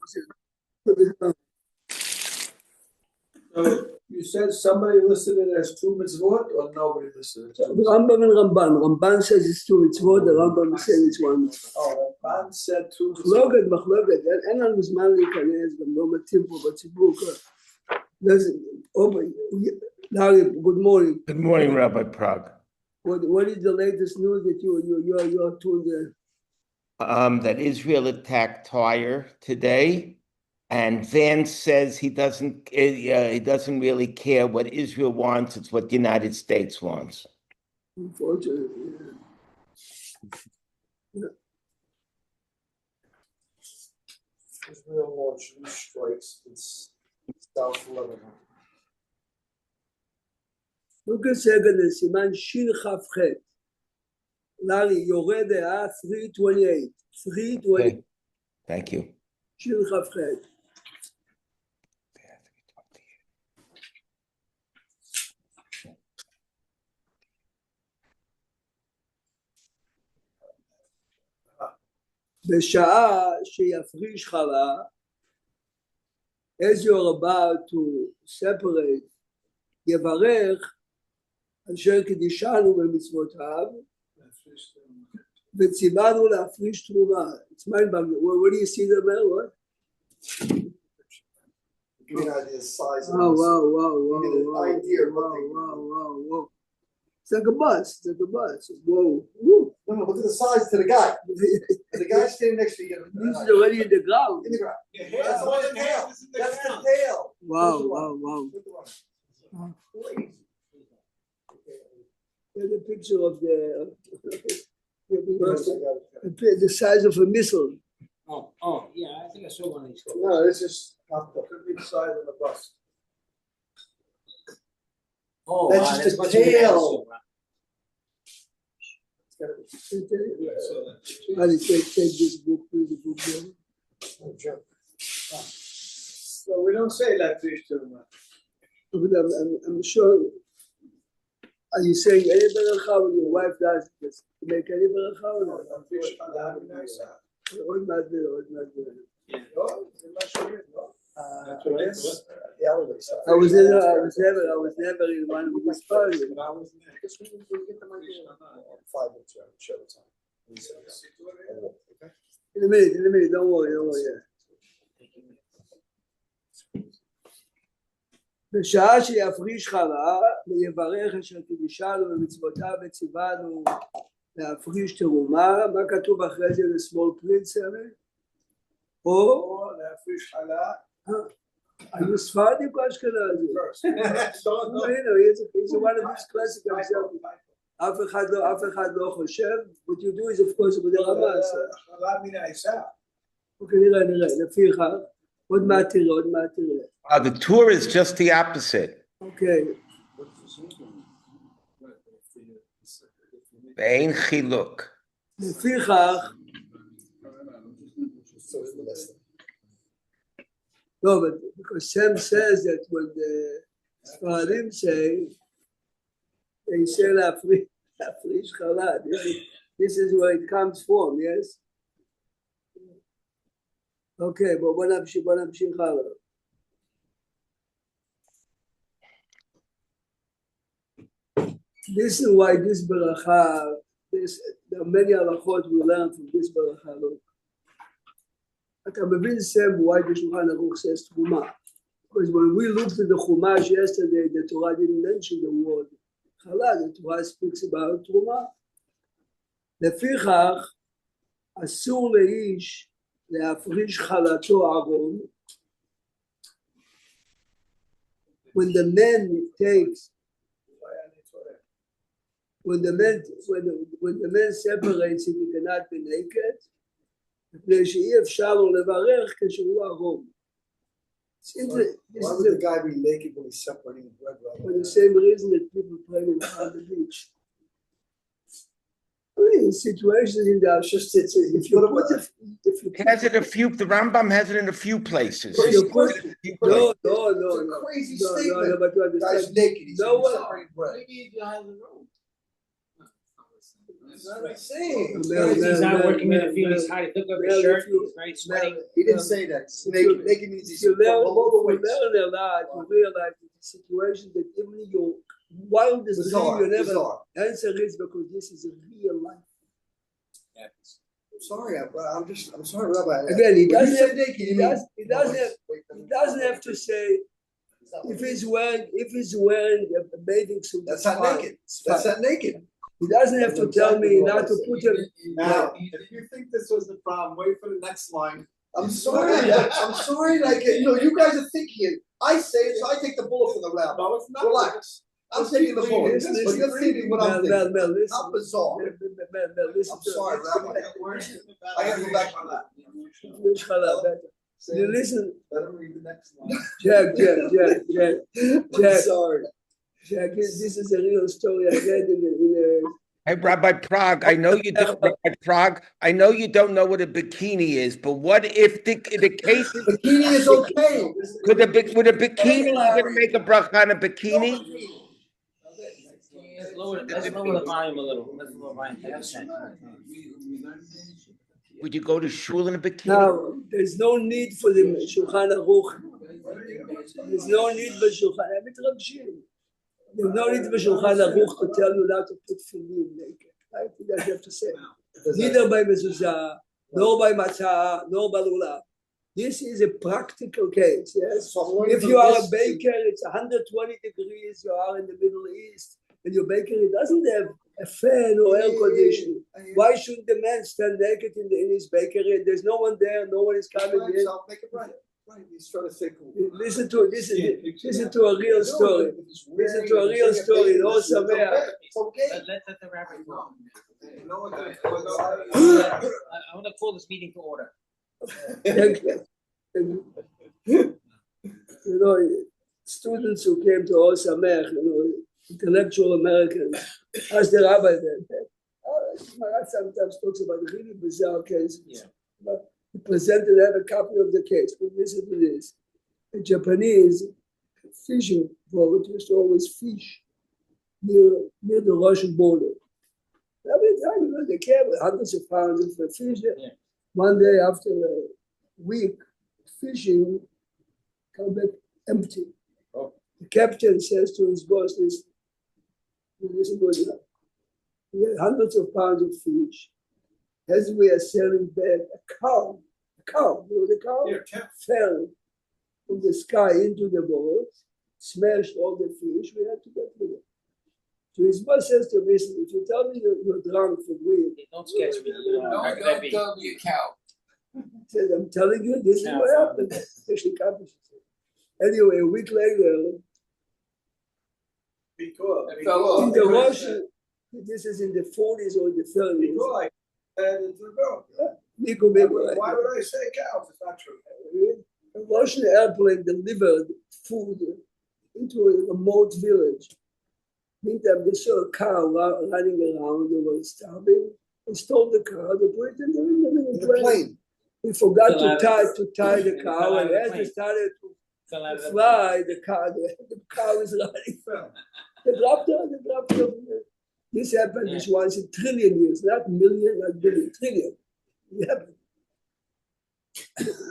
So you said somebody listed it as 2 mitzvot or nobody listed it? Rambam and Ramban. Ramban says it's 2 mitzvot, the Rambam says it's 1 mitzvah. Oh, Ramban said 2 mitzvot. מחלוקת, אין לנו זמן להיכנס, גם לא מתאים פה בציבור. Larry, good morning. Good morning, Rabbi Prague. What is the latest news that you're tuned in? That Israel attacked Tyre today, and Vance says he doesn't really care what Israel wants. It's what the United States wants. Unfortunately, yeah. Israel launched new strikes in South Lebanon. Look at second, סימן שין כ"ח. Larry, יורד 328. 328. Okay. Thank you. שין כ"ח. בשעה שיפריש חלה, as you're about to separate, יברך אשר קידשנו במצוותיו, וציוונו להפריש תרומה. It's mind boggling. What do you see there, man? What? Give you an idea of the size of Wow. It's like a bus. Whoa. Woo. No, look at the size to the guy. The guy standing next to you. This is already in the ground. In the ground. That's the tail. That's the tail. Wow. There's a picture of the size of a missile. Oh, yeah, I think I saw one of these. No, this is not the size of the bus. Oh, That's wow, just much the bigger than I tail. saw. Ali, take this book, please, the book there. So we don't say that fish too much. But I'm sure. Are you saying any beracha when your wife does this? To make any beracha or not? Or not there. I was never in one of these parties. In a minute, don't worry. בשעה שיפריש חלה ויברך אשר קידשנו במצוותיו וציוונו להפריש תרומה, מה כתוב אחרי זה ל-small print? או להפריש חלה. היו ספרדים או אשכנזים? He's one of these classic examples. אף אחד לא חושב, what you do is of course בדרמה. חלה מן העיסה. אוקיי, נראה, לפיכך, עוד מעט תראה. The tour is just the opposite. אוקיי. Ve'ein chiluk. לפיכך, no, but because Sam says that when the Sfaradim say, they say להפריש חלה. This is where it comes from, yes? Okay, but בוא נמשיך הלאה. This is why this beracha, there are many halachot we learn from this beracha. Look, אתה מבין Sam why the Shulchan Aruch says Truma? Because when we looked at the Chumash yesterday, the Torah didn't mention the word Chala. The Torah speaks about Truma. לפיכך, אסור לאיש להפריש חלתו ארון. When the man takes, when the man separates it, he cannot be naked. מפני שאי אפשר לו לברך כשהוא ערום. Why would the guy be naked when he's separating bread? For the same reason that people pray on the beach. I mean, situations in the just if you put It has it a few. The Rambam has it in a few places. no, Crazy no, statement. but you The guy's understand. naked. He's No one. separating bread. Maybe if you have the room. That's what I'm saying. He's not working in the field, he's hiding, look up his shirt, he's very sweaty. He didn't say that. Naked means he's You learn below the you waist. learn a lot, you realize that the situation that even in your wildest dream Bizarre, you never bizarre. answer is because this is a real life. I'm sorry, I'm sorry, Rabbi. Again, he When you doesn't say have, naked, he you mean- does, he doesn't have, he doesn't have to say if he's wearing a bathing suit. That's it's not fine. naked. It's That's fine. not naked. He doesn't have to tell me not to put him. Now, if you think this was the problem, wait for the next line. I'm sorry, I'm sorry, like, you guys are thinking it. I say it, so I take the bullet from the rabbi. No, it's not. Relax. I'm taking the bullet, Listen, but you're thinking what I'm Mel, thinking. Mel, listen. How bizarre. Mel, listen I'm to sorry, me. Rabbi. I gotta go back on that. Wish Chala better. You listen, Let him read the next line. Jack. I'm sorry. Jack, this is a real story I read in Hey, Rabbi Prague, I know you don't, Rabbi Prague, I know you don't know what a bikini is, but what if the case is, Bikini is okay. with a bikini, you're gonna make a bracha on a bikini? Let's lower the volume a little, let's lower the volume 10%. Would you go to shul in a bikini? Now, there's no need for the Shulchan Aruch. There's no need for Shulchan Aruch. There's no need for Shulchan Aruch to tell you not to put tefillin naked. Right? That's what you have to say. Neither by mezuzah, nor by matzah, nor by lulav. This is a practical case, yes? If you are a baker, it's 120 degrees, you are in the Middle East, and your bakery doesn't have a fan or air conditioning. Why shouldn't the man stand naked in his bakery and there's no one there, no one is coming in? Make it right. Right, he's trying to say cool. Listen to a real story. Listen to a real story. No Sameach. It's okay. Let the rabbi talk. You know what I want to call this meeting to order. You know, students who came to Or Sameach, intellectual Americans, asked the rabbi then. Marat sometimes talks about really bizarre cases. Yeah. He presented, I have a copy of the case, but listen to this. A Japanese fishing boat used to always fish near the Russian border. Every time, they carry hundreds of pounds of fish there. Yeah. One day after a week fishing, come back empty. Oh. The captain says to his boss, listen good enough. We had hundreds of pounds of fish. As we are sailing back, a cow, you know the cow? Yeah, Fell from the sky into the boat, smashed all the fish, we had to get rid of it. So his boss says to me, if you tell me you're drunk from weed, Don't sketch me. How could that be? tell me a cow. he said, I'm telling you, this is Yeah, what fine. happened. Actually, anyway, a week later, Because. It fell off. in the Russian, this is in the 40s or the 30s. Because. And to go. Nico Mego, Why would I say cow if it's not true? a Russian airplane delivered food into a remote village. Meantime, they saw a cow running around, they were starving. They stole the cow, they put it in the plane. Plane. They forgot Fell to out of tie the Fell cow, out and of the as they plane. started Fell out of to the fly, the cow is running. They dropped her. This happened this once in trillion years, not million, not billion, trillion. It happened.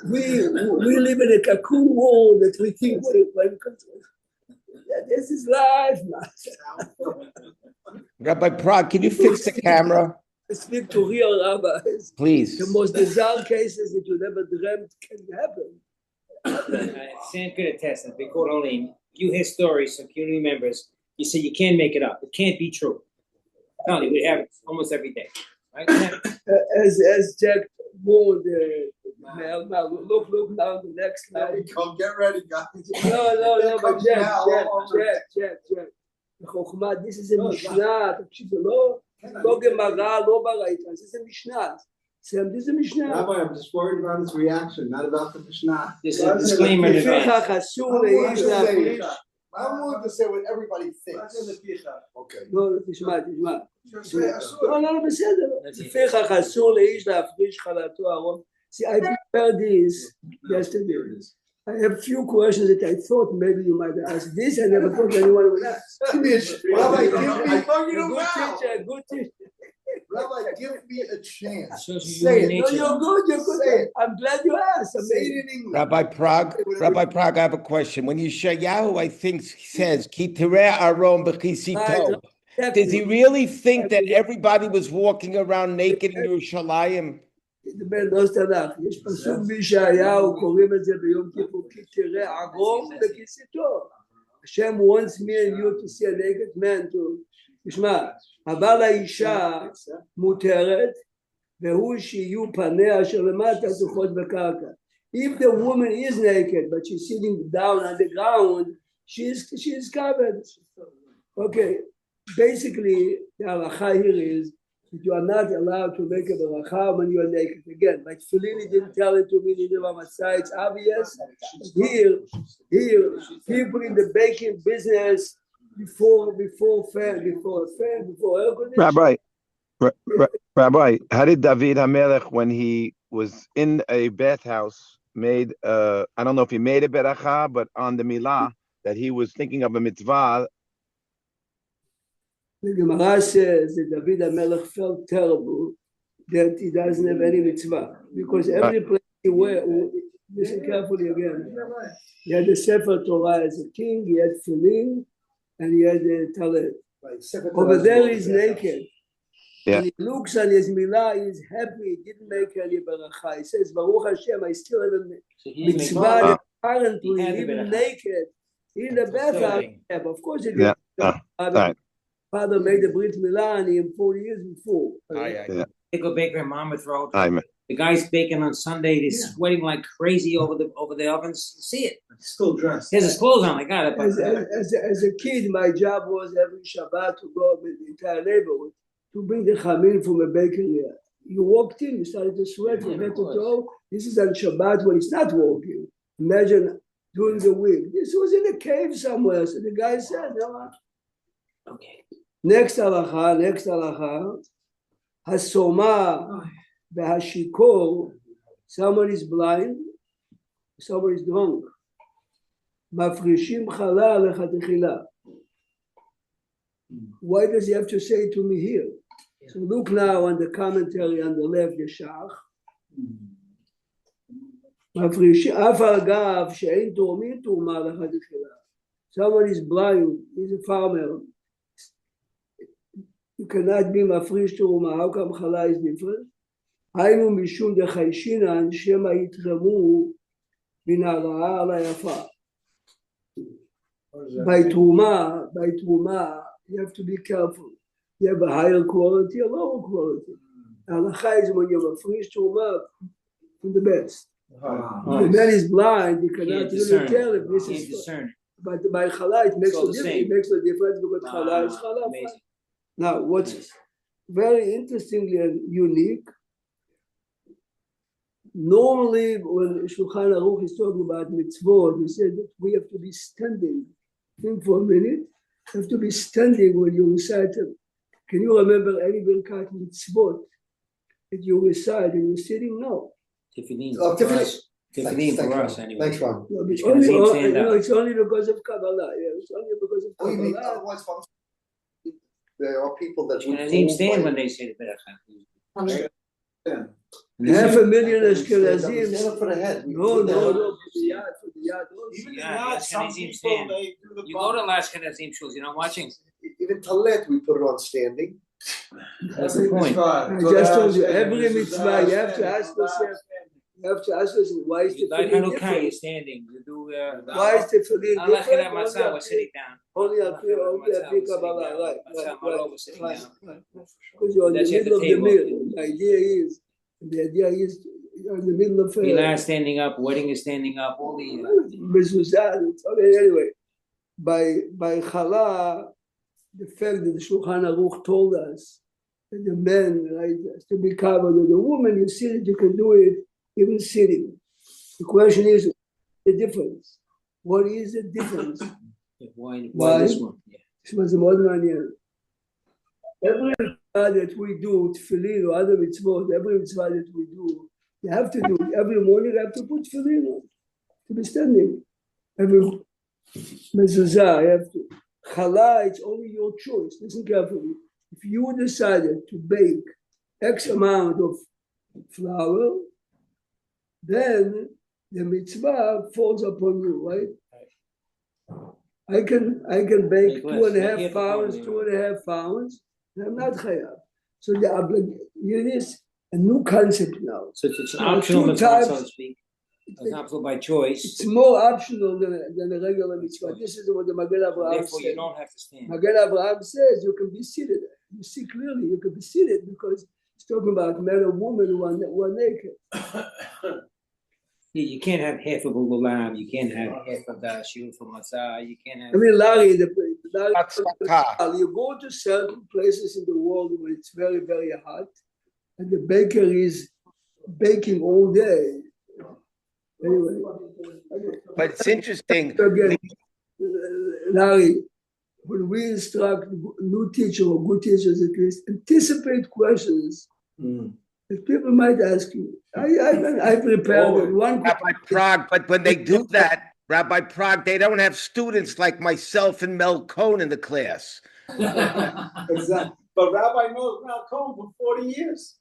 We live in a cocoon world that we think when this is life, man. Rabbi Prague, can you fix the camera, I speak to real rabbis. please? The most bizarre cases that you never dreamt can happen. Sam could attest that Big Orlean, you hear stories from community members, you say you can't make it up. It can't be true. Tony, we have it almost every day. Right? As Jack warned, look now the next slide. Come get ready, guys. No, but Comes Jack, now, all over. בחוכמה, this is a משנה, תקשיב, זה לא גמרא, לא ברייתא, זה משנה. This is a משנה. Rabbi, I'm just worried about his reaction, not about the Mishnah. This is a disclaimer in advance. לפיכך אסור לאיש להפריש. I'm willing to say what everybody thinks. Okay. לא, תשמע. לא, בסדר. לפיכך אסור לאיש להפריש חלתו ארון. See, I prepared this yesterday. I have few questions that I thought maybe you might ask. This I never thought anyone would ask. Give me a shit. Rabbi, give me A good teacher. Rabbi, give me a chance. Shows you Say human it. No, nature. you're good, you're good. Say it. I'm glad you asked. I Say mean, it in English. Rabbi Prague, I have a question. When Yeshayahu, I think, says, Ki tireh aron b'chisito, does he really think that everybody was walking around naked in Yerushalayim? דבר לא סתלח, יש פסוק בישעיהו, קוראים את זה ביום כיפור, כי תראה ערום בכיסיתו. Hashem wants me and you to see a naked man too. תשמע, אבל האישה מותרת, והוא שיהיו פניה אשר למטה זוכות בקרקע. If the woman is naked, but she's sitting down on the ground, she is covered. Okay, basically, the halacha here is that you are not allowed to make a beracha when you are naked. Again, like Filini didn't tell it to me, it's obvious. Here, people in the baking business, before air conditioning. Rabbi, how did David HaMelech, when he was in a bathhouse, made, I don't know if he made a beracha, but on the milah, that he was thinking of a mitzvah. The Gemara says that David HaMelech felt terrible that he doesn't have any mitzvah, because every place he went, listen carefully again, he had the Sefer Torah as a king, he had Tefillin, and he had the Talit. Over there he's naked. Yeah. And he looks on his milah, he's happy, he didn't make any beracha. He says, Baruch Hashem, I still have a mitzvah that currently, even naked, in the bathhouse, of course he did. Right. Father made the Brit Milah on him 40 years before. They go baker in Monmouth Road. Amen. The guy's baking on Sunday. He's sweating like crazy over the ovens. You see it. Still dressed. He has his clothes on. I got it. As a kid, my job was every Shabbat to go with the entire neighborhood to bring the chamin from a bakery. You walked in, you started to sweat from head to toe. This is on Shabbat when it's not walking. Imagine during the week. This was in a cave somewhere. So the guy said, no. Okay. Next halacha, hasoma v'hashikor, someone is blind, someone is drunk. Mafrishim chala lechatechila. Why does he have to say it to me here? So look now on the commentary on the left, Yeshach. Mafrishim, af agav she'ein tormin turma lechatechila. Someone is blind, he's a farmer. You cannot be mafrish teruma. How come chala is different? היינו משום דחיישינן שמא יתרמו מן הרעה על היפה. By truma, you have to be careful. You have a higher quality, a lower quality. Halacha is when you have a free truma from the best. The man is blind, you cannot really tell if this is. Discern. But by chala, it makes all a the difference. same. It makes a difference because chala is chala. Amazing. Now, what's very interestingly and unique, normally when Shulchan Aruch is talking about mitzvot, he said that we have to be standing. Think for a minute. You have to be standing when you recite them. Can you remember any Birkat mitzvot that you recite and you're sitting? No. Tefillin. Tefillin For us, anyway. Thanks, Ron. No, Which only, can stand up. it's only because of Kabbalah. Yeah, it's only because of Oh, you mean Kabbalah. otherwise, there are people that would Ashkenazim stand when they say the beracha. $500,000 Stand up Ashkenazim. for the head. We No, do that. for the yad also. Even Yeah, not, some Ashkenazim people, stand. they do the You go to Ashkenazim shuls, you're not watching. Even Talet, we put it on standing. That's the point. I just told you, every mitzvah, you have to ask yourself, why is You the light tefillin Hanukkah, you're different? standing. You do. Why is the tefillin Allah Chedar different? Matzah, we're sitting down. Only a few Kabbalah, right? Matzah Maror, we're sitting down. Because you're in the That's at middle the of the table. meal. The idea is you're in the middle of Milah is standing up, wedding is standing up, all the. mezuzah. Okay, anyway, by chala, the fact that the Shulchan Aruch told us that the men, right, has to be covered, and the woman, you see that you can do it even sitting. The question is the difference. What is the difference? Why Why? this one? Yeah. This was מאוד מעניין. Every mitzvah that we do, tefillin or other mitzvot, every mitzvah that we do, you have to do it. Every morning you have to put tefillin on, to be standing. Every mezuzah, you have to. Chala, it's only your choice. Listen carefully. If you decided to bake X amount of flour, then the mitzvah falls upon you, right? I can bake Make less. 2.5 Make pounds, it 2.5 pounds, and I'm not chayav. So it is a new concept now. So it's an There are optional two mitzvah, so types. to speak. It's not optional by choice. It's more optional than a regular mitzvah. This is what the Magen Avraham Therefore, you said. don't have to stand. Magen Avraham says you can be seated. You see clearly you can be seated because it's talking about men and women who are naked. You can't have half of a lulam. You can't have half of the shiur for matzah. You can't have. I mean, Larry, That's tzedakah. you go to certain places in the world where it's very, very hot, and the baker is baking all day. Anyway, But it's interesting. again, Larry, when we instruct new teachers or good teachers at least, anticipate questions that people might ask you. I prepared one. Rabbi Prague, but when they do that, Rabbi Prague, they don't have students like myself and Mel Cohn in the class. Exactly. But Rabbi knows Malcolm for 40 years.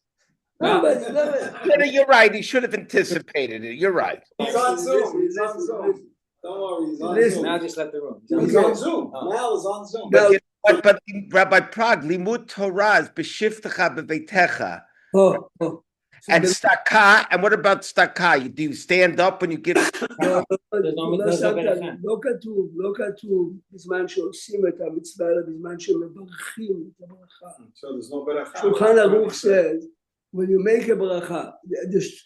No, but You're right. He should have anticipated it. You're right. He's on Zoom. He's on Zoom. Don't worry, he's on Listen. Zoom. Now just left the room. He's on Zoom. Mal is on Zoom. Now- But Rabbi Prague, limud Torah is b'shivtecha beveitecha. Oh. And staka, and what about staka? Do you stand up when you give? לא ברכה. כתוב בזמן שעושים את המצווה, אלא בזמן שמברכים את הברכה. So there's no better. Shulchan Aruch says, when you make a bracha,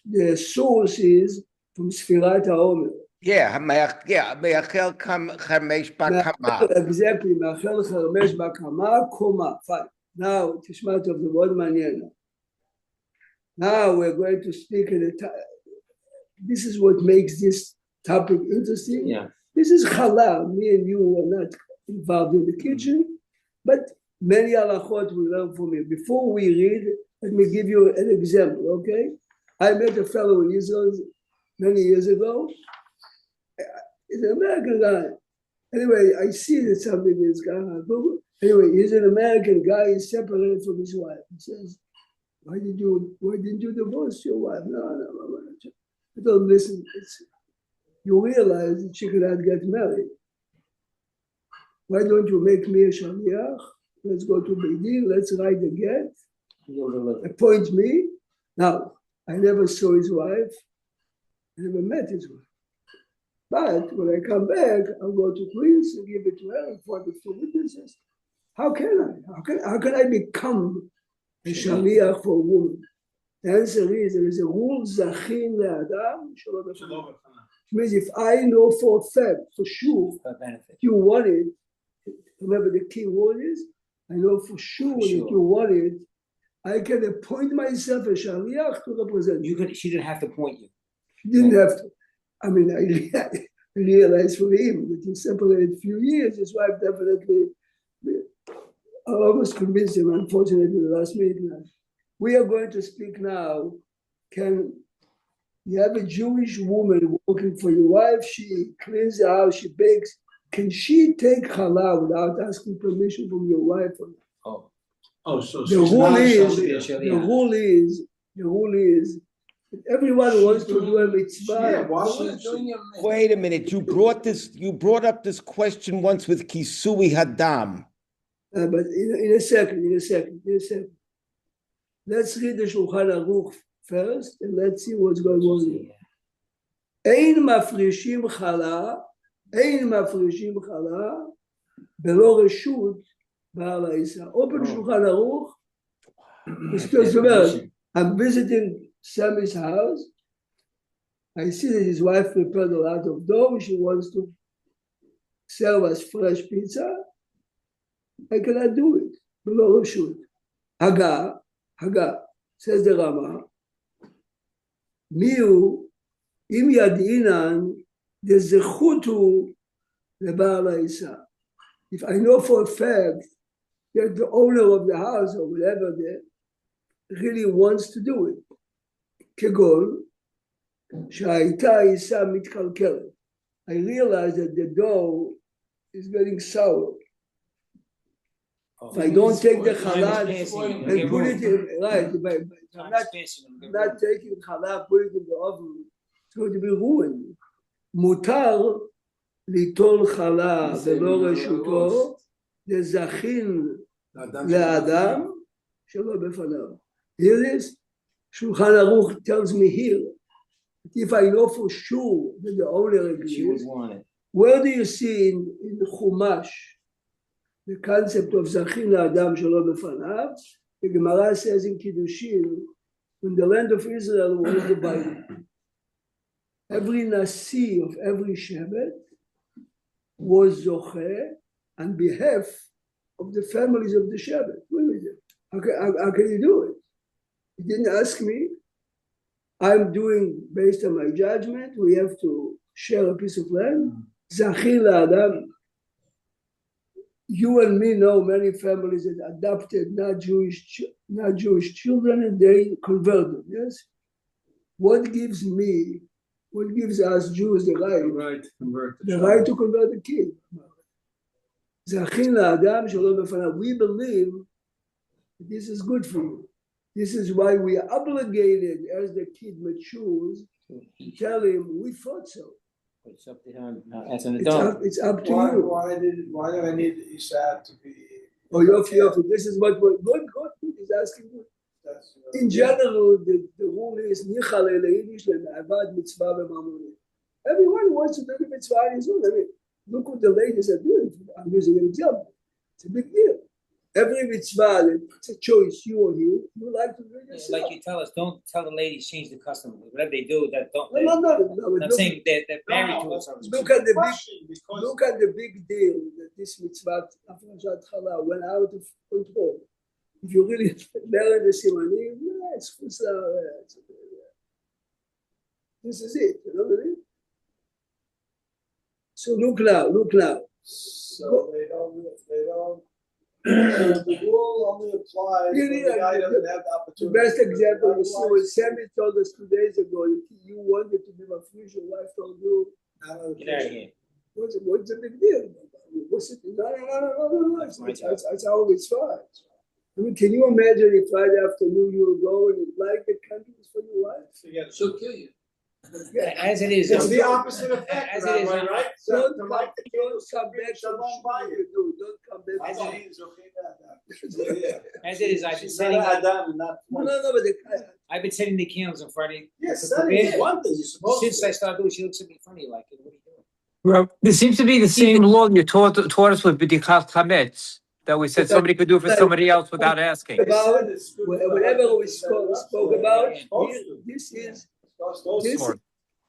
the source is from Sfirat HaOmer. Me'achel chamesh bakama. Exactly, מאחל חרמש בקמה, קומה. Fine. Now, תשמע טוב, זה מאוד מעניין. Now we're going to speak in this is what makes this topic interesting. Yeah. This is halal. Me and you are not involved in the kitchen, but many halachot we learn from you. Before we read, let me give you an example, okay? I met a fellow in Israel many years ago. He's an American guy. Anyway, I see that something is going on. Anyway, he's an American guy. He's separated from his wife. He says, why didn't you divorce your wife? No. I told him, listen, you realize that she cannot get married. Why don't you make me a shaliach? Let's go to Beit Din, let's write the get, appoint me. Now, I never saw his wife, I never met his wife. But when I come back, I'll go to Queens and give it to her in front of 2 witnesses. How can I? How can I become a shaliach for a woman? The answer is there is a rule, zachin le'adam, shalom aleichem. Which means if I know for a fact, for sure, you want it, remember the key word is, I know for sure that you want it, I can appoint myself a shaliach to represent you. She didn't have to point you. She didn't have to. I mean, I realized for him that he separated a few years, his wife definitely, I almost convinced him, unfortunately, the last minute. We are going to speak now. Can you have a Jewish woman working for your wife? She cleans the house, she bakes. Can she take halal without asking permission from your wife? So The rule is, everyone wants to do a mitzvah. Wait a minute. You brought up this question once with Kisui Hadam. But in a second. Let's read the Shulchan Aruch first, and let's see what's going on here. Ein mafrishim chala belo reshut ba'al ha'isa. Open Shulchan Aruch. It's I'm visiting Sammy's house. I see that his wife prepared a lot of dough. She wants to serve us fresh pizza. I cannot do it. Below reshut. Haga, says the Rama, Miu, im yadinan, the zechutu leba'al ha'isa. If I know for a fact that the owner of the house or whatever really wants to do it, kegol, שהייתה ha'isa mitkalkelet. I realize that the dough is getting sour. If I don't take the Time is halal passing, you'll and get put it ruined. in, right, if I'm Time not, is passing, you'll get not ruined. taking halal, put it in the oven, it's going to be ruined. מותר ליטול חלב ולא רשותו, לזכין לאדם שלא בפניו. Here it is. Shulchan Aruch tells me here, if I know for sure that the owner She would agrees, want it. where do you see in Chumash the concept of Zachin Adam Shelo Befanav? The Gemara says in Kiddushin, in the land of Israel was divided. Every Nasi of every Shevet was Zocheh on behalf of the families of the Shevet. Wait a minute. How can you do it? You didn't ask me. I'm doing based on my judgment. We have to share a piece of land. Zachin Adam. You and me know many families that adopted not Jewish children and they converted. Yes. What gives us Jews the right to convert a kid? Zachin Adam Shalom Befanav. We believe this is good for you. This is why we are obligated as the kid matures to tell him we thought so. It's up to him, as an adult. It's up to you. Why do I need Isha to be? Oh, Yofi, this is what we're good. He's asking you. In general, the rule is Nichal Yiddish Avad Mitzvah B'Mamonim. Everyone wants to do the mitzvah on his own. I mean, look what the ladies are doing. I'm using an example. It's a big deal. Every mitzvah, it's a choice, you or he. You like to do it yourself. Like you tell us, don't tell the ladies change the custom. Whatever they do, that don't. No. I'm saying they're married to us. Look at the big deal that this mitzvah Afrashat Chala went out of control. If you really learn the Simanim, it's this is it, you know what I mean? So look now. So they don't. The rule only applies when the guy doesn't have the The opportunity. best example you see when Sammy told us 2 days ago, you wanted to be a future, your wife told you, Get out of here. what's the big deal? What's it? No. It's how it's fine. I mean, can you imagine if Friday afternoon you were going and like the countries for your wife? She'll kill you. As it is. It's the opposite effect, As it is. right? Don't To come like the kids, back Shalom Bayit. Don't come back. As it is, okay. As it is, I've been She's setting. not Adam, not. No, but I've been setting the candles on Friday. Yes, that is one thing you're supposed to. Since I started doing, she looks at me funny, like, what are you doing? Well, there seems to be the same law you taught us with B'dichat Chametz, that we said somebody could do for somebody else without asking. about whatever we spoke about,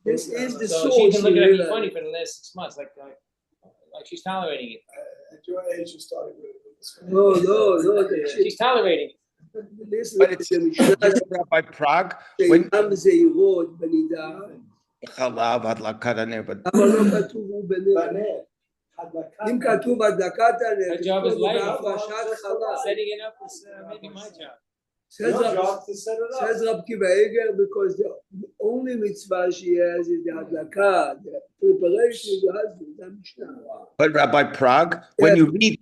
this is the So source. she's been looking at me really. funny for the last 6 months, like she's tolerating it. At your age, you started with this. No, She's tolerating it. listen But to it's the Mishnah, Rabbi Prague, when שאינם זהירות בנידה, Chalav Adlakat Haner, but אבל לא כתוב הוא בנר. אם כתוב הדלקת הנר, Her job is כתוב lighting. בהפרשת חלה. Setting it up is maybe my job. Says Your Rab- job to set it up. says Rab Kiva Eger, because the only mitzvah she has is the hadlaka, the preparation of the husband. That's Mishnah. Rabbi Prague, when you read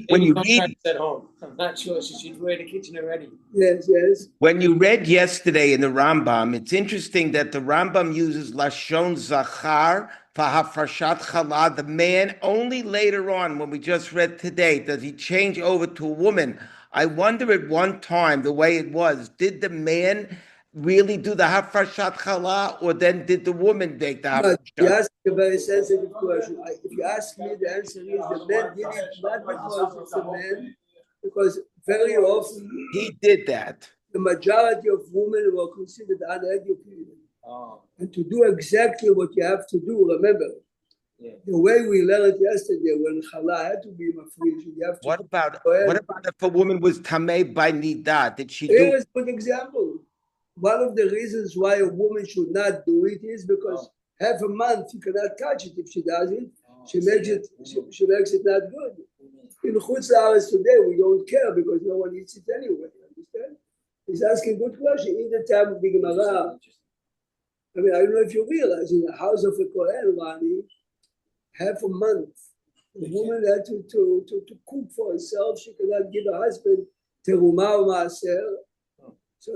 At home, I'm not sure. She should wear the kitchen already. Yes. when you read yesterday in the Rambam, it's interesting that the Rambam uses Lashon Zachar for Hafrashat Chala, the man. Only later on, when we just read today, does he change over to a woman. I wonder at one time, the way it was, did the man really do the Hafrashat Chala, or then did the woman make the But you Hafrashat? ask a very sensitive question. If you ask me, the answer is the man did it not because it's a man, because very often He did that. the majority of women were considered uneducated. Oh, And to do exactly what you have to do, remember, yeah. the way we learned yesterday when Chala had to be mafrish, you have to. What about if a woman was tameh by nidah? Did she do? Here is a good example. One of the reasons why a woman should not do it is because half a month you cannot touch it. If she does it, she makes it not good. In Chutz La'aretz today, we don't care because no one eats it anyway. Understand? He's asking good question. In the time of the Gemara, I mean, I don't know if you realize in the house of a Kohen, Rani, half a month The woman had to cook for herself. She could not give her husband teruma or maaser. So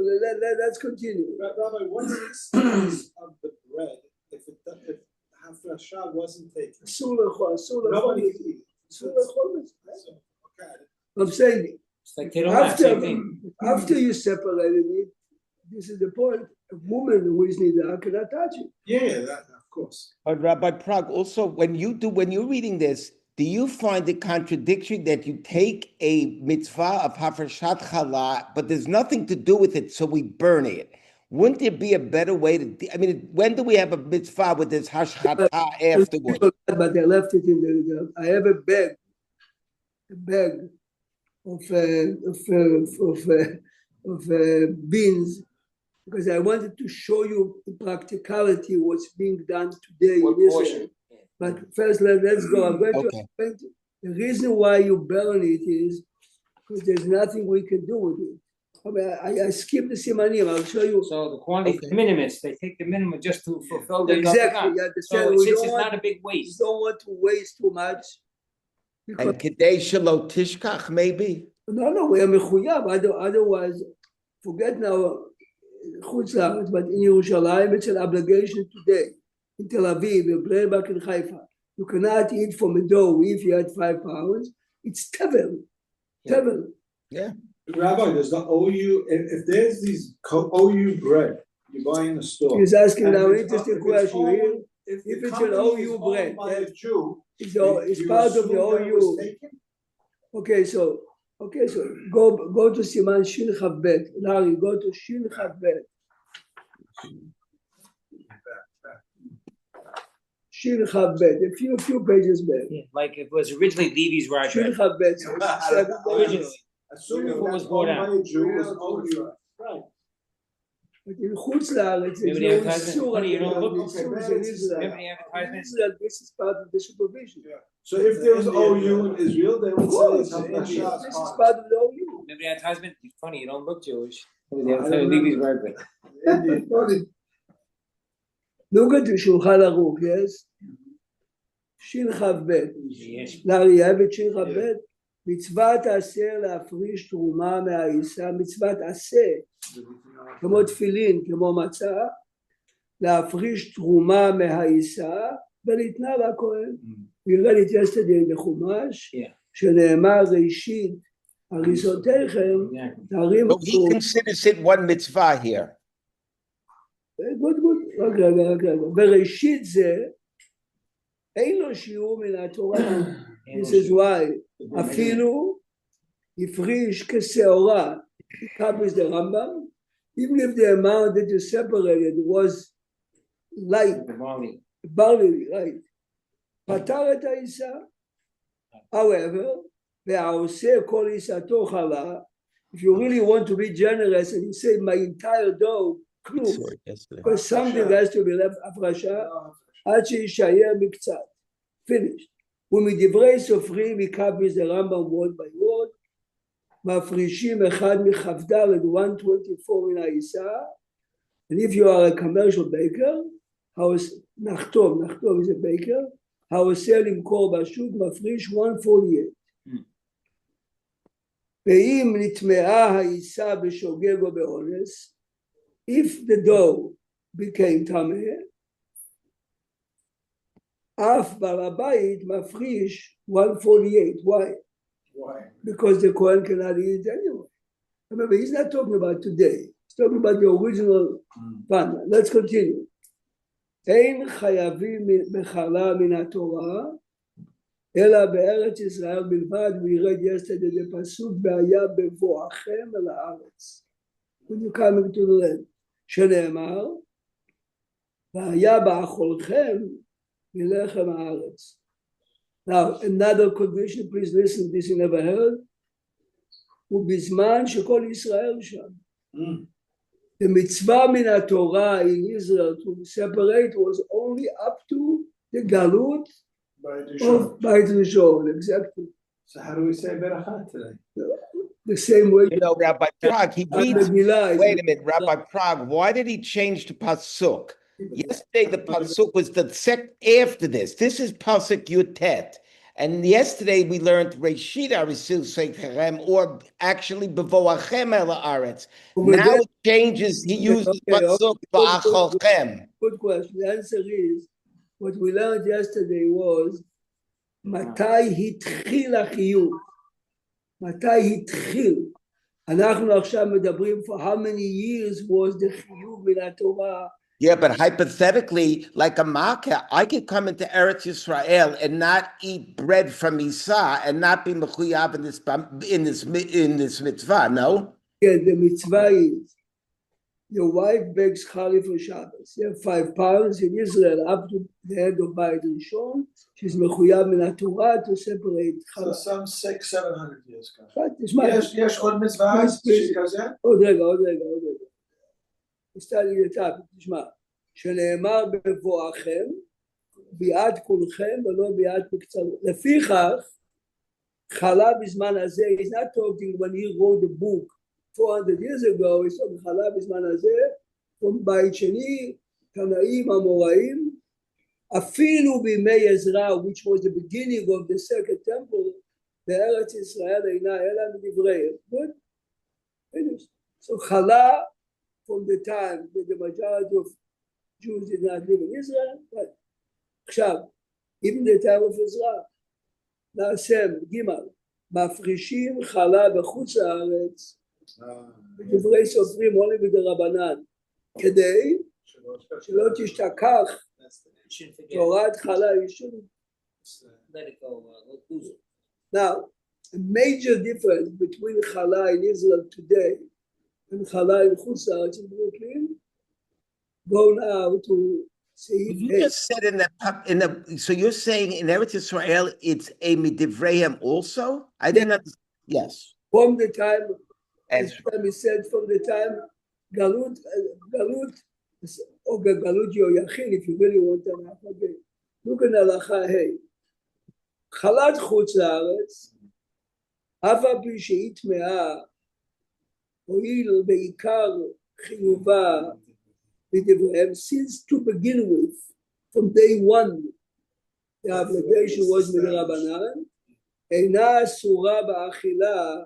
let's continue. Rabbi, what's the status of the bread if hafrasha wasn't taken? Nobody could eat. So, okay. I'm saying It's like teruma, same after thing. you separated it, this is the point. A woman who is nida cannot touch it. Yeah, that, of course. But Rabbi Prague, also, when you're reading this, do you find it contradictory that you take a mitzvah of hafreshat challah, but there's nothing to do with it, so we burn it? Wouldn't there be a better way to? I mean, when do we have a mitzvah with this hashchata afterwards? But they left it in the. I have a bag of beans, because I wanted to show you in practicality what's being done today What in Israel. portion? But first, let's go. I'm going to Okay. explain. The reason why you burn it is because there's nothing we can do with it. I mean, I skipped the simanim. I'll show you. So the quantity, Okay. the minimus, they take the minimum just to fulfill the. Exactly. You So understand? We since don't it's want, not a big we waste. don't want to waste too much. Because, And Kedei Shelo Tishkach, maybe? no, we are mechuyab. Otherwise, forget now Chutz La'aretz, but in Yerushalayim, it's an obligation today. In Tel Aviv, in Bnei Brak, in Haifa, you cannot eat from a dough if you had 5 pounds. It's tevel. Tevel. Rabbi, does the OU, if there's these OU bread you buy in the store. He's asking and now an if it's interesting owned- question. Here, If if the it's an company is OU owned bread, by a that- Jew, it's you part of assume the that it was OU. taken? Okay, so go to Siman Shin Chav Bet. Larry, go to Shin Chav Bet. Shin Chav Bet. A few pages back. Yeah, like it was originally Levi's rye Shin bread. Chav Bet. So it's 7 pages. Originally. Assuming Before it that's was bought owned by out. a Jew, it was OU. Right. But in Chutz La'aretz, there's Remember the no advertisement? issue. Funny, you don't on look- the okay, issues man, in it's- Israel. Remember the In advertisement? Israel, this is part of the supervision. So if there was OU in Israel, they Of would say course, it's hafrasha. this is part of the OU. Remember the advertisement? It's funny, you don't look Jewish. Remember the advertisement, Levi's rye bread. Look at the Shulchan Aruch, yes? Shin Chav Bet. Yes. Larry, you have it, Shin Chav Bet? מצוות עשה להפריש תרומה מהעיסה, מצוות עשה, כמו תפילין, כמו מצה, להפריש תרומה מהעיסה, וניתנה לכהן. We read it yesterday in the חומש, שנאמר ראשית הריסותיכם, תרים So he considers it one mitzvah here. good, רק רגע, וראשית זה, אין לו שיעור מן התורה. This is why, אפילו הפריש כשעורה, he copies the Rambam, even if the amount that you separated was light, barley, right? פטר את העיסה, however, והעושה כל עיסתו חלה, if you really want to be generous and you say my entire dough, כלום, because something has to be left, הפרשה, עד שישאר מקצת, finished. ומדברי סופרים he copies the Rambam word by word, מפרישים אחד מכ"ד 124 מן העיסה, and if you are a commercial baker, נחתום is a baker, העושה למכור בשוק מפריש 148. ואם נטמעה העיסה בשוגג או באונס, if the dough became טמא, אף בעל הבית מפריש 148. Why? Because the Kohen cannot eat it anyway. Remember, he's not talking about today. He's talking about the original fun. Let's continue. אין חייבים בחלה מן התורה, אלא בארץ ישראל בלבד, we read yesterday the pasuk, והיה בבואכם אל הארץ. When you come into the land. שנאמר, והיה באכולכם מלחם הארץ. Now, another condition, please listen, this you never heard, ובזמן שכל ישראל שם. The mitzvah min Torah in Israel to separate was only up to the galut of Beit Rishon, exactly. So how do we say berachah today? The same way. You know, Rabbi Prague, he reads. Megillah Wait a minute, Rabbi Prague, why did he change the pasuk? Yesterday, the pasuk was the sec after this. This is pasuk Yutet. And yesterday we learned Reshit Arisil Seichem, or actually Bevoachem El Haaretz. Now it changes, he uses Pasuk Ba'acholchem. Good question. The answer is, what we learned yesterday was, מתי התחיל החיוב? מתי התחיל? אנחנו עכשיו מדברים for how many years was the חיוב מן התורה? Yeah, but hypothetically, like a Makah, I could come into Eretz Yisrael and not eat bread from Isa and not be mechuyav in this mitzvah. No. Yeah, the mitzvah is your wife begs chali for Shabbos. You have 5 pounds in Israel up to the end of Bayit Rishon. She's mechuyav min Torah to separate So challah. some 600-700 years ago. Right, תשמע, יש עוד מצווה שכזה? עוד רגע. נשתדל לטעם, תשמע, שנאמר בבואכם, ביאת כולכם ולא ביאת בקצרות. לפיכך, חלה בזמן הזה, he's not talking when he wrote the book 400 years ago, he's talking חלה בזמן הזה, בית שני, תנאים אמוראים, אפילו בימי עזרא, which was the beginning of the second temple, בארץ ישראל אינה אלא מדבריהם. Good? Finished. So חלה, from the time that the majority of Jews did not live in Israel, but עכשיו, even the time of Israel, נעשם, ג' מפרישים חלה בחוץ לארץ, בדברי סופרים עולים בדרבנן, כדי שלא תשתכח תורת חלה ישון. Now, a major difference between chala in Israel today and chala in Chutz La'aretz in Brooklyn, go now to see. You just said so you're saying in Eretz Yisrael it's a midivreim also? I didn't understand. Yes. From the time, As he said, from the time Galut, or Galut Yoyachin, if you really want to know, okay. Look at Halacha Hey. Chalat Chutz La'aretz, אף על פי שהיא טמאה, הואיל בעיקר חיובה בדבריהם, since to begin with, from day one, the obligation was מדרבנן, אינה אסורה באכילה,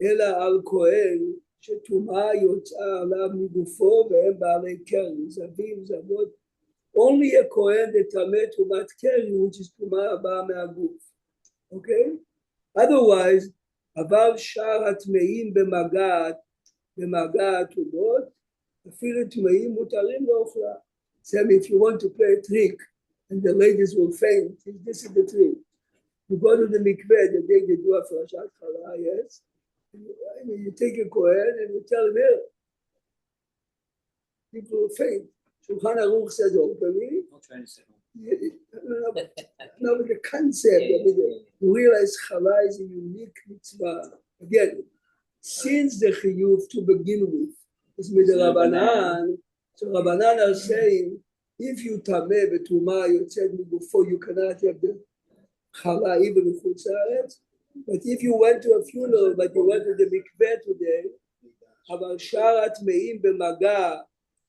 אלא על כהן שטומאה יוצאה עליו מגופו והם בעלי קרן, זבים, זבות, only a כהן דטמא טומאת קרן, which is טומאה הבאה מהגוף, okay? Otherwise, אבל שאר הטמאים במגע הטומאות, אפילו טמאים מותרים לאוכלה. So if you want to play a trick, and the ladies will faint, this is the trick. You go to the mikveh the day they do a frashat chala, yes? And you take a kohen and you tell him, here, people will faint. Shulchan Aruch says openly, no, but the concept of it, you realize chala is a unique mitzvah. Again, since the chiyuv to begin with is midrabanan, so Rabbanan are saying, if you tameh b'tumah yotzed migufo, you cannot have the chala even in Chutz La'aretz. But if you went to a funeral, but you went to the mikveh today, אבל שאר הטמאים במגע,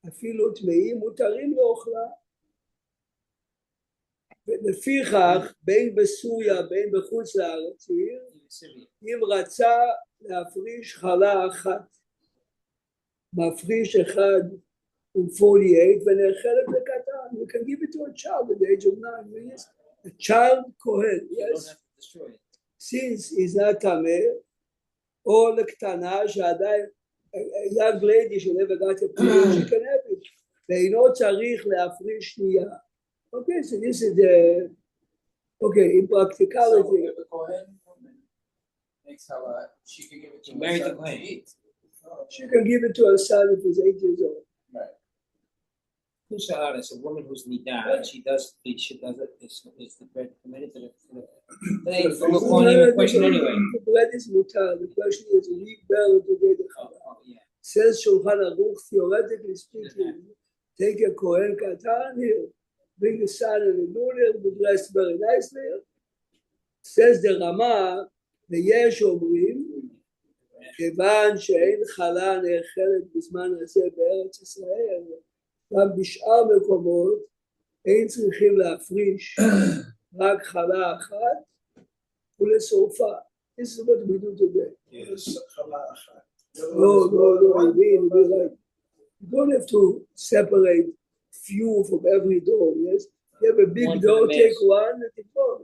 אפילו טמאים מותרים לאוכלה. ולפיכך, בין בסוריה, בין בחוץ לארץ, אם רצה להפריש חלה אחת, מפריש אחד ו48, ונאכלת לקטן, you can give it to a child at the age of 9 years, a child kohen, yes? Since he's not tameh, או לקטנה שעדיין, a young lady who never got a period, she can have it, ואינו צריך להפריש שנייה. Okay, so this is the, okay, in practicality. So if a Kohen makes halal, she can give it to Married her to son Kohen. to eat. She can give it to her son if he's 8 years old. Right. Chutz La'aretz, a woman who's nida, and she does it, is the bread committed to the we're calling him a question anyway. The bread is mutar, the question is, we bear together. Oh, yeah. Says Shulchan Aruch, theoretically speaking, take a Kohen Katan here, bring the son and the noodle, be dressed very nicely. Says the Rama, ויש אומרים, כיוון שאין חלה נאכלת בזמן הזה בארץ ישראל, גם בשאר מקומות אין צריכים להפריש רק חלה אחת, ולשרפה. This is what we do today. Yes, chala achad. No, I mean, like, you don't have to separate few from every door, yes? You have a big One for door, the take mass. one and it goes.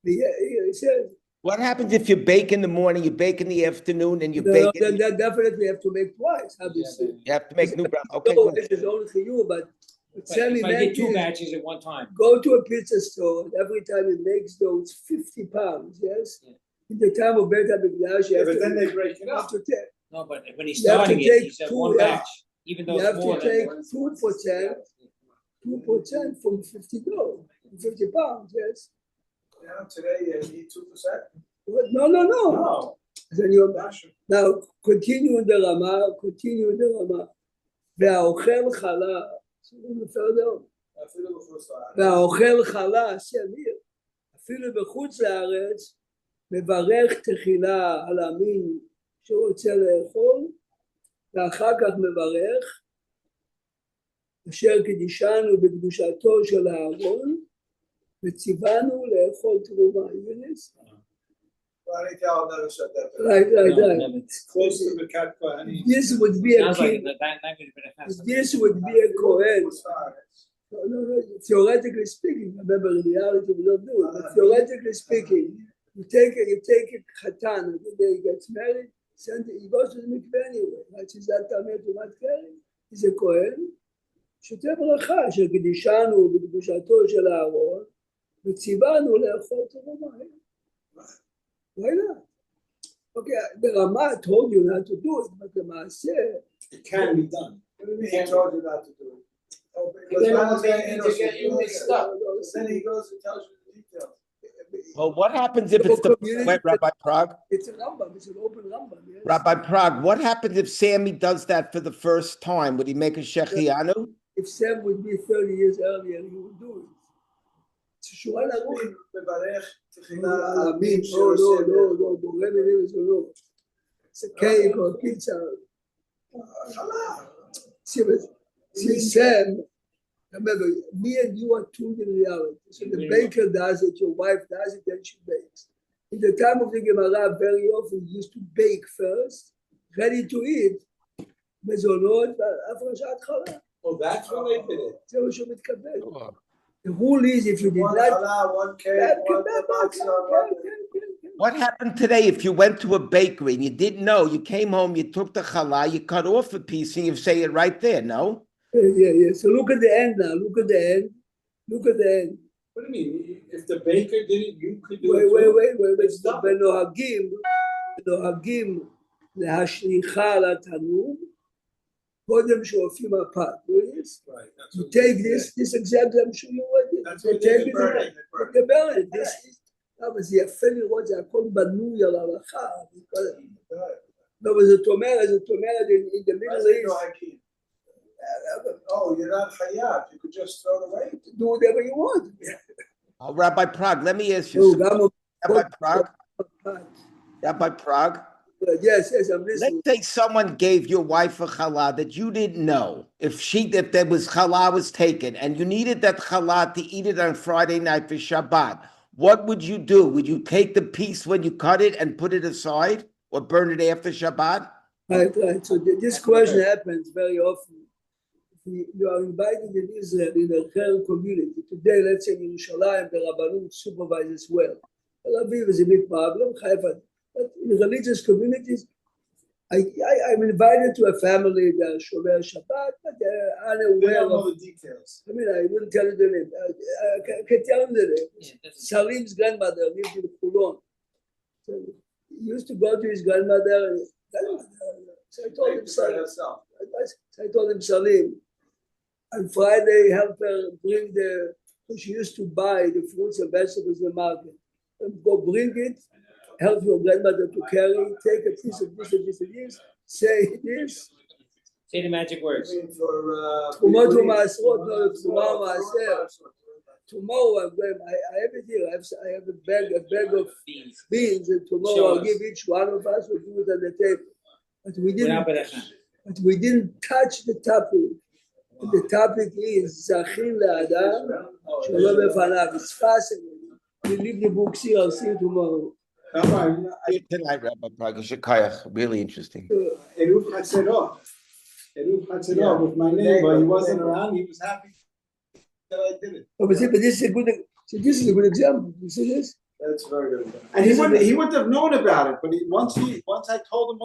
He said, What happens if you bake in the morning, you bake in the afternoon, and you no, bake then in, that definitely have to make twice, obviously. you have to make new bread? Okay, No, good. this is only for you, but Sammy If I get meant two is, batches at one time. go to a pizza store, and every time it makes those 50 pounds, yes? Yeah. In the time of Beit HaMikdash, you Yeah, have but to, then they break it you have up. to take, No, but when he's You have to starting it, take he said two, one yeah. batch, even though You it's have more to than. take 2% from 50 dollars, 50 pounds, yes? Now, today, you need 2%? No. No. Then you Russia. now continue in the Rama, והאוכל חלה, אפילו בחוץ לארץ. והאוכל חלה, סביר, אפילו בחוץ לארץ, מברך תחילה על המין שרוצה לאכול, ואחר כך מברך, אשר קידישנו בקדושתו של הארון, וציוונו לאכול תרומה. Well, I tell them never said that. Like that. It's close to the cat Kohani. This would be a Sounds like king. that language, but it has. This would be a Kohen. No. Theoretically speaking, remember in reality we don't do it. But theoretically speaking, you take a khatan and the day he gets married, he goes to the mikveh anyway. That's his Tamet Umat Keren. He's a Kohen. שותה ברכה שקדישנו בקדושתו של הארון וציוונו לאכול תרומה. Why not? Okay, the Rama told you not to do it, but the Maaseh, It can be done. What do you mean he told you not to do it? Oh, Then because it Rama's would be very to innocent. get you mixed up. Then he goes and tells you the details. Well, what happens if it's the, wait, Rabbi Prague? it's a Rambam, it's an open Rambam. Yes? Rabbi Prague, what happens if Sammy does that for the first time? Would he make a shechianu? If Sam would be 30 years earlier, he would do it. Shulchan Aruch. מברך תחילה על על המין, מין שעושה לא, בורא מינים זה לא. זה קייק או פיצה. חלה. See, Sam, remember, me and you are tuned in reality. So the baker does it, your wife does it, then she bakes. In the time of the Gemara, very often we used to bake first, ready to eat, מזונות, הפרשת חלה. Oh, that's when they did it. זה מה שהוא מתקבל. The rule is if you did One not... challah, one cake, one matzah, one... What happened today if you went to a bakery and you didn't know, you came home, you took the challah, you cut off a piece and you say it right there, no? Yeah. So look at the end now. Look at the end. What What do you mean? If the baker did it, you could do it wait. too? Stop. ונוהגים להשליכה על התנור, קודם שעופים הפת. Right, that's You what take they this did. example, I'm sure you already. That's You what they take did, it burn and it, burn it. you burn it. אבל זה יפה לראות, זה הכל בנוי על ההלכה. לא, אבל זאת אומרת, in the Middle East, Oh, you're not chayav. You could just throw it away. do whatever you want. Oh, Rabbi Prague, let me ask you So, something. גם Rabbi Prague, yes, I'm let's listening. say someone gave your wife a challah that you didn't know. If there was challah was taken and you needed that challah to eat it on Friday night for Shabbat, what would you do? Would you take the piece when you cut it and put it aside or burn it after Shabbat? Right. So this question happens very often. You are invited in Israel in a Keren community. Today, let's say in Yerushalayim, the Rabbanut supervises well. Tel Aviv is a big problem, Haifa. But in religious communities, I'm invited to a family that Shomer Shabbat, but they're They unaware don't know of. the details. I mean, I wouldn't tell you the name. I can tell you the name. Yeah, that's- Salim's grandmother lived in Hulon. So he used to go to his grandmother. So I told him, Salim, on Friday, help her bring she used to buy the fruits and vegetables in the market. And go bring it, help your grandmother to carry, take a piece of this and this and this, say this. Say the magic words. Tomorrow I'm going, I have it here, I have a bag of beans, and tomorrow Show I'll us. give each one of us, we'll do it on the table. Without beracha. But we didn't touch the topic. The topic is Zachin Le'adam Shalom Befanav. It's fascinating. You leave the books here, I'll see you tomorrow. Rabbi, Tonight, Rabbi Pragesh Kayach, really interesting. Eruv Chatzerot. Eruv Chatzerot with my name, but he wasn't around, he was happy that I did it. Oh, but this is a good, this is a good example. You see this? That's very good. And he wouldn't have known about it, but once I told him what